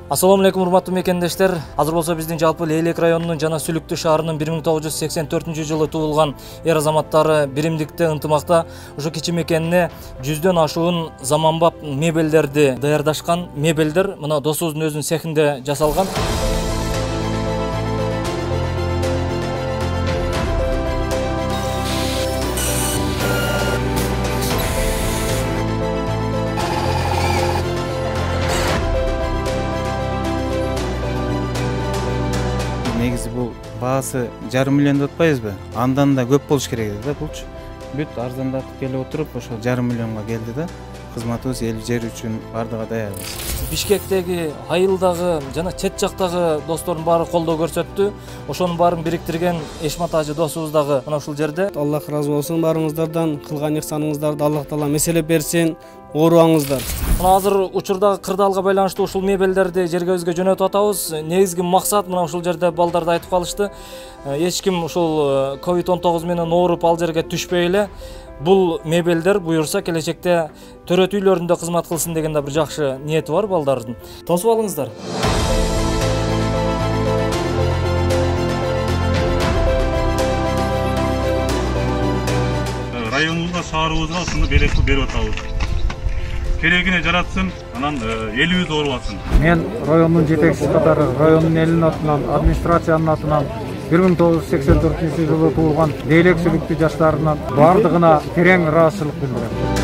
Assalamu алейкум, урматтуу мекендештер. Азыр болсо биздин жалпы Лейлек районунун жана Сүлүктүү шаарынын 1984 жылы туулган эр азаматтары биримдикте ынтымакта ошо кичи мекенине 100дөн ашуун заманбап мебелдерди даярдашкан. Мебелдер мына досубуздун өзүнүн цехинде жасалган. Негизи бул баасы жарым миллион деп атпайбызбы? Андан да көп болуш керек да булчу. Бүт арзандатып келип отуруп, ошо жарым миллионго келди да. Кызматыбыз эл жер үчүн бардыгы даярбыз. Бишкектеги, Айылдагы жана чет жактагы достордун баары колдоо көрсөттү. Ошонун баарын бириктирген Эшмат ажы досубуз дагы мына ушул жерде. Аллах разы болсун баарыңыздардан, кылган ихсаныңыздарды Аллах таала меселеп берсин, оорубаңыздар. Мына азыр учурдагы кырдаалга байланыштуу ушул мебелдерди жергебизге жөнөтүп атабыз. Негизги максат мына ушул жерде балдарды айтып калышты. Эч ким ушул COVID-19 менен ооруп ал жерге түшпөй эле бул мебелдер буюрса келечекте төрөт үйлөрүндө кызмат кылсын деген да бир жакшы ниети бар балдардын. Тосуп алыңыздар. Районубузга, шаарыбызга ушуну белекти берип атабыз. Керегине жаратсын, анан элибиз оорубасын. Мен райондун жетекчиси катары райондун элинин атынан, администрациянын атынан 1984 жылы туулган Лейлек Сүлүктүү жаштарынын бардыгына терең ыраазычылык билдирем.